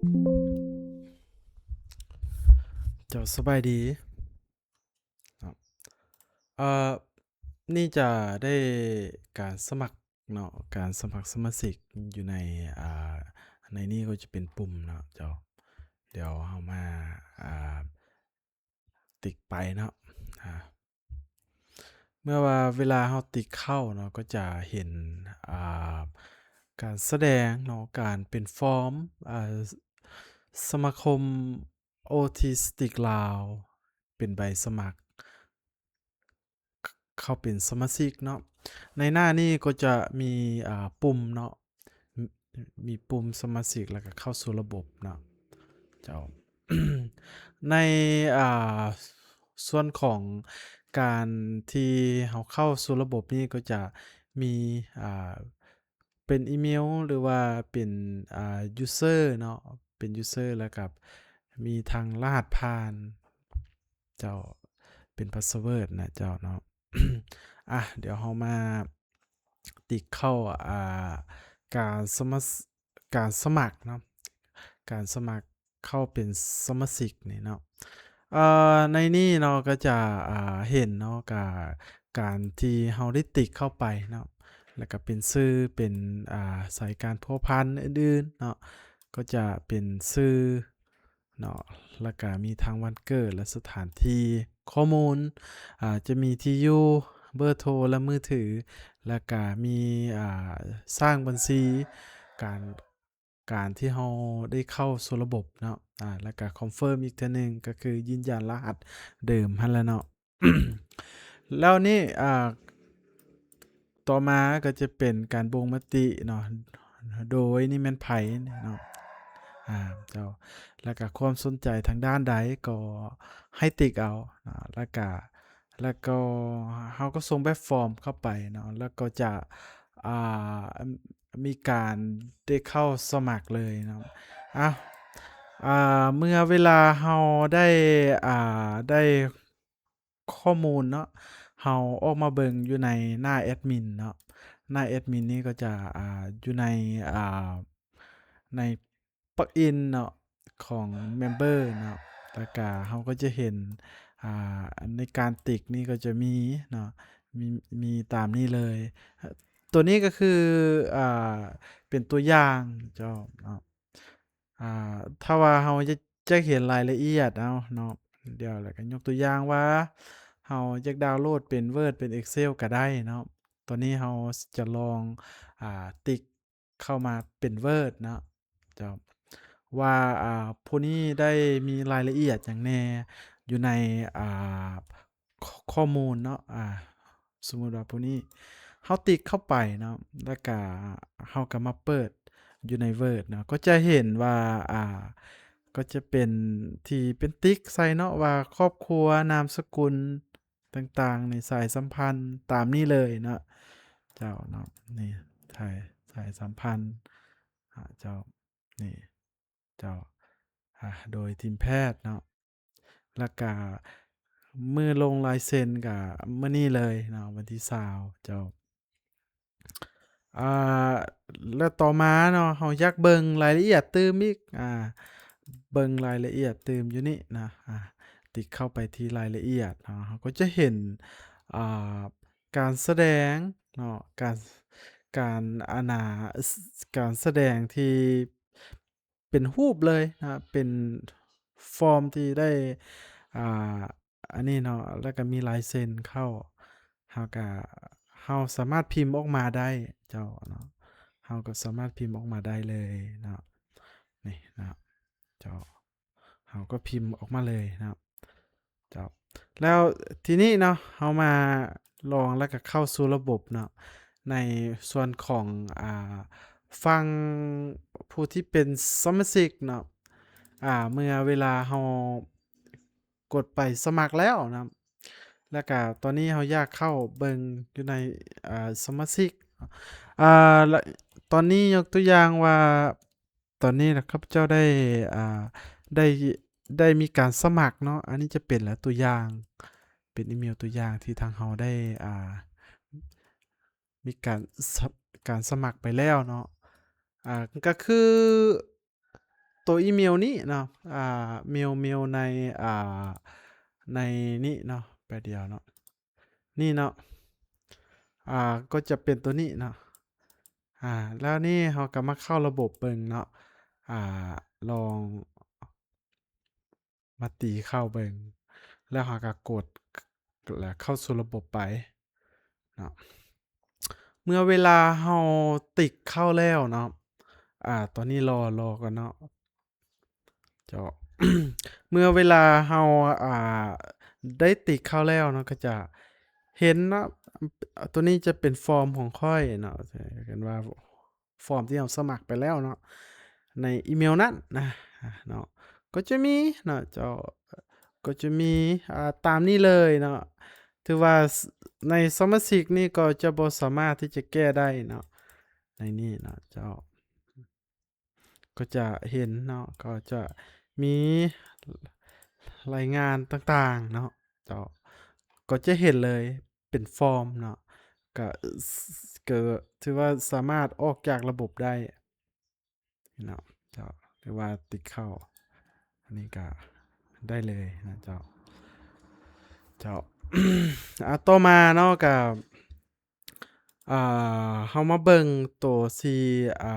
เจ้าสบายดีครับเอ่อนี่จะได้การสมัครเนาะการสมัครสมาชิกอยู่ในอ่าในนี้ก็จะเป็นปุ่มเนาะเจ้าเดี๋ยวเรามาอ่าติ๊กไปเนาะอ่าเมื่อว่าเวลาเราติ๊กเข้าเนาะก็จะเห็นอ่าการแสดงเนาะการเป็นฟอร์มอ่าสมาคมออทิสติกลาวเป็นใบสมัคร เข้าเป็นสมาชิกเนาะในหน้านี้ก็จะมีปุ่มเนาะมมีปุ่มสมาชิกแล้วก็เข้าสู่ระบบเนาะเจ้าในอ่าส่วนของการที่เราเข้าสู่ระบบนี้ก็จะมีอ่าเป็นอีเมลหรือว่าเป็นยูสเซอร์เนาะเป็นยูสเซอร์แล้วกับมีทางรหัสผ่านเจ้าเป็นพาสเวิร์ดนะเจ้าเนาะ เดี๋ยวเรามาติดเข้าการสมัครการสมัครเนาะการสมัครเข้าเป็นสมาชิกนี่เนาะในนี้เนาะก็จะเห็นเนาะการที่เราได้ติดเข้าไปเนาะแล้วก็เป็นชื่อเป็นสายการพัวพันอื่นๆเนาะก็จะเป็นชื่อเนาะแล้วก็มีทางวันเกิดและสถานที่ข้อมูลจะมีที่อยู่เบอร์โทรและมือถือแล้วก็มีอ่าสร้างบัญชีการการที่เราได้เข้าสู่ระบบเนาะแล้วก็คอนเฟิร์มอีกเทื่อหนึ่งก็คือยืนยันรหัสเดิมหั้นแหละเนาะ แล้วนี่ต่อมาก็จะเป็นการบ่งมติเนาะโดยนี่แม่นไผเนาะเจ้าแล้วก็ความสนใจทางด้านใดก็ให้ติ๊กเอาแล้วก็เราก็ส่งแบบฟอร์มเข้าไปเนาะแล้วก็จะอ่ามีการได้เข้าสมัครเลยเนาะอ้าวเมื่อเวลาเราได้ได้ข้อมูลเนาะ เราออกมาเบิ่งอยู่ในหน้าแอดมินเนาะหน้าแอดมินนี่ก็จะอยู่ในอ่าในปลักอินเนาะของเมมเบอร์เนาะแล้วก็เราก็จะเห็นอ่ในการติกนี่ก็จะมีเนาะมีมีตามนี้เลยตัวนี้ก็คืออ่าเป็นตัวอย่างเจ้าเนาะถ้าว่าเราจะเห็นรายละเอียดเอาเนาะเดี๋ยวแล้วกันยกตัวอย่างว่าเราอยากดาวน์โหลดเป็น Word เป็น Excel ก็ได้เนาะตอนนี้เราจะลองติ๊กเข้ามาเป็น Word เนาะเจ้าว่าผู้นี้ได้มีรายละเอียดหยังแหน่อยู่ในอ่าข้อมูลเนาะสมมุติว่าผู้นี้เราติ๊กเข้าไปเนาะแล้วก็เราก็มาเปิดอยู่ใน Word เนาะก็จะเห็นว่าก็จะเป็นที่เป็นติ๊กใส่เนาะว่าครอบครัวนามสกุลต่างๆในสายสัมพันธ์ตามนี้เลยเนาะเจ้าเนาะนี่สายสัมพันธ์เจ้านี่เจ้าโดยทีมแพทย์เนาะแล้วก็มื้อลงลายเซ็นก็มื้อนี้เลยเนาะวันที่20เจ้า อ่าแล้วต่อมาเนาะเราอยากเบิ่งรายละเอียดเติมอีกเบิ่งรายละเอียดเติมอยู่นี่นะติ๊กเข้าไปที่รายละเอียดเนาะเราก็จะเห็นอ่าการแสดงเนาะการอาณาสการแสดงที่เป็นรูปเลยนะครับเป็นฟอร์มที่ได้อ่าอันนี้เนาะแล้วก็มีลายเซ็นเข้าเราก็เราสามารถพิมพ์ออกมาได้เจ้าเนาะเราก็สามารถพิมพ์ออกมาได้เลยเนาะนี่นะครับเจ้าเราก็พิมพ์ออกมาเลยนะครับเจ้าแล้วทีนี้เนาะเรามาลองแล้วก็เข้าสู่ระบบเนาะในส่วนของฟังผู้ที่เป็นสมาชิกเนาะเมื่อเวลาเรากดไปสมัครแล้วนะครับแล้วก็ตอนนี้เราอยากเข้าเบิ่งอยู่ในสมาชิกและตอนนี้ยกตัวอย่างว่าตอนนี้นะข้าพเจ้าได้อ่าได้ได้มีการสมัครเนาะอันนี้จะเป็นแล้วตัวอย่างเป็นอีเมลตัวอย่างที่ทางเราได้มีการสมัครไปแล้วเนาะก็คือ ตัวอีเมลนี้เนาะเมลในอ่าในนี้เนาะแป๊บเดียวเนาะนี่เนาะก็จะเป็นตัวนี้เนาะแล้วนี่เราก็มาเข้าระบบเบิ่งเนาะอ่าลองมาตีเข้าเบิ่งแล้วเราก็กดแล้วเข้าสู่ระบบไปเนาะเมื่อเวลาเราติ๊กเข้าแล้วเนาะตอนนี้รอก่อนเนาะ เจ้า เมื่อเวลาเราอ่าได้ติดเข้าแล้วเนาะก็จะเห็นเนาะตัวนี้จะเป็นฟอร์มของข้อยเนาะกันว่าฟอร์มที่เราสมัครไปแล้วเนาะในอีเมลนั้นนะเนาะก็จะมีเนาะเจ้าก็จะมีตามนี้เลยเนาะถือว่าในสมาชิกนี่ก็จะบ่สามารถที่จะแก้ได้เนาะในนี้เนาะเจ้า ก็จะเห็นเนาะก็จะมีรายงานต่างๆเนาะเจ้าก็จะเห็นเลยเป็นฟอร์มเนาะก็ก็ถือว่าสามารถออกจากระบบได้เนาะเจ้าหรือว่าติดเข้าอันนี้ก็ได้เลยนะเจ้าต่อมาเนาะก็เฮามาเบิ่งตัวที่อ่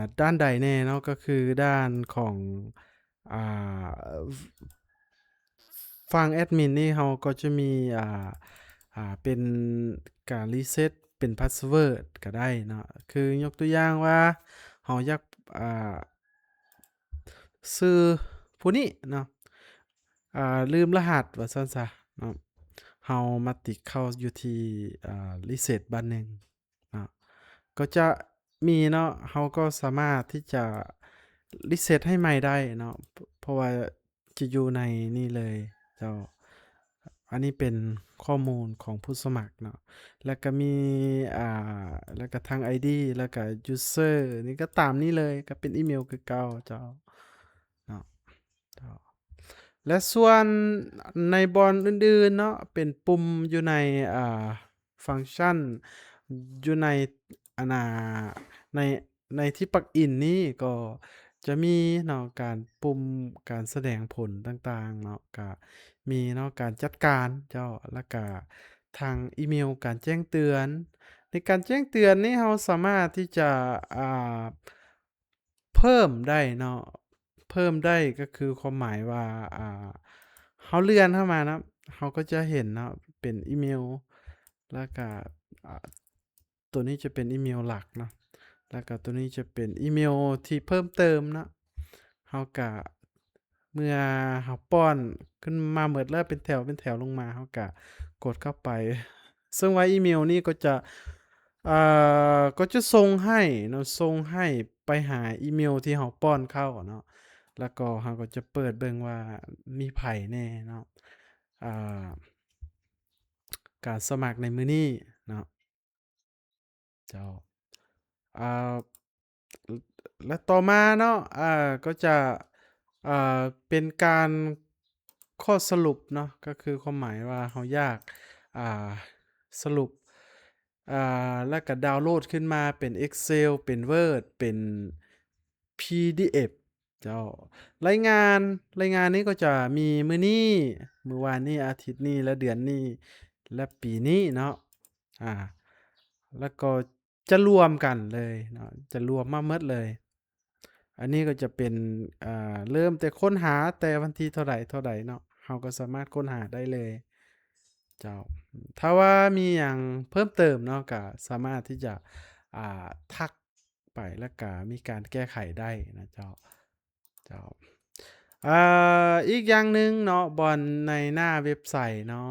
าด้านใดแน่เนาะก็คือด้านของอ่าฝั่งแอดมินนี่เราก็จะมีเป็นการรีเซ็ตเป็นพาสเวิร์ดก็ได้เนาะคือยกตัวอย่างว่าเราอยากอ่าซื้อผู้นี้เนาะลืมรหัสว่าซั่นซะเนาะเรามาติ๊กเข้าอยู่ที่reset บัดหนึ่งเนาะก็จะมีเนาะเราก็สามารถที่จะ reset ให้ใหม่ได้เนาะเพราะว่าจะอยู่ในนี่เลยเจ้าอันนี้เป็นข้อมูลของผู้สมัครเนาะแล้วก็มีอ่แล้วก็ทาง ID แล้วก็ user นี่ก็ตามนี้เลยก็เป็นอีเมลคือเก่าเจ้าเนาะเจ้า และส่วนในบอนอื่นๆเนาะเป็นปุ่มอยู่ในฟังก์ชันอยู่ในอันน่ะในที่ปลักอินนี้ก็จะมีเนาะการปุ่มการแสดงผลต่างๆเนาะก็มีเนาะการจัดการเจ้าแล้วก็ทางอีเมลการแจ้งเตือนในการแจ้งเตือนนี้เราสามารถที่จะอ่าเพิ่มได้เนาะ เพิ่มได้ก็คือความหมายว่าเราเลื่อนเข้ามานะเราก็จะเห็นเนาะเป็นอีเมลแล้วก็อ่าตัวนี้จะเป็นอีเมลหลักเนาะแล้วก็ตัวนี้จะเป็นอีเมลที่เพิ่มเติมเนาะเราก็เมื่อเราป้อนขึ้นมาหมดแล้วเป็นแถวเป็นแถวลงมาเราก็กดเข้าไปซึ่งว่าอีเมลนี้ก็จะอ่ก็จะส่งให้เนาะส่งให้ไปหาอีเมลที่เราป้อนเข้าเนาะ แล้วก็เราก็จะเปิดเบิ่งว่ามีไผแน่เนาะอ่าการสมัครในมื้อนี้เนาะเจ้าอ่าและต่อมาเนาะก็จะเป็นการข้อสรุปเนาะก็คือความหมายว่าเราอยากอ่าสรุปแล้วก็ดาวน์โหลดขึ้นมาเป็น Excel เป็น Word เป็น PDF เจ้ารายงานนี้ก็จะมีมื้อนี้มื้อวานนี้อาทิตย์นี้และเดือนนี้และปีนี้เนาะอ่าแล้วก็จะรวมกันเลยเนาะจะรวมมาหมดเลยอันนี้ก็จะเป็นเริ่มแต่ค้นหาแต่วันที่เท่าใดเนาะเราก็สามารถค้นหาได้เลยเจ้าถ้าว่ามีหยังเพิ่มเติมเนาะก็สามารถที่จะทักไปแล้วก็มีการแก้ไขได้นะเจ้า อีกอย่างหนึ่งเนาะบอนในหน้าเว็บไซต์เนาะ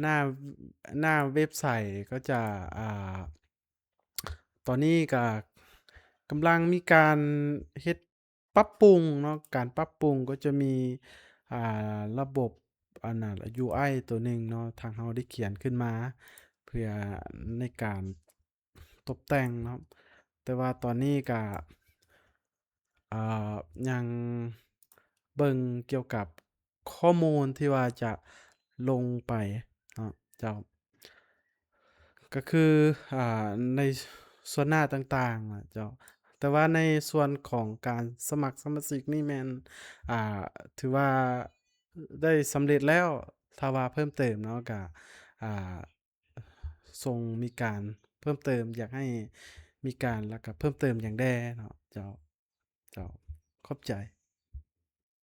หน้าเว็บไซต์ก็จะอ่าตอนนี้ก็กำลังมีการเฮ็ดปรับปรุงเนาะการปรับปรุงก็จะมีระบบอันน่ะ UI ตัวหนึ่งเนาะทางเราได้เขียนขึ้นมาเพื่อในการตกแต่งเนาะแต่ว่าตอนนี้ก็อ่ยังเบิ่งเกี่ยวกับข้อมูลที่ว่าจะลงไปเนาะเจ้าก็คือในส่วนหน้าต่างๆอะเจ้า แต่ว่าในส่วนของการสมัครสมาชิกนี่แม่นอ่าถือว่าได้สำเร็จแล้วถ้าว่าเพิ่มเติมเนาะก็อ่าทรงมีการเพิ่มเติมอยากให้มีการแล้วก็เพิ่มเติมหยังแด่เนาะเจ้าขอบใจ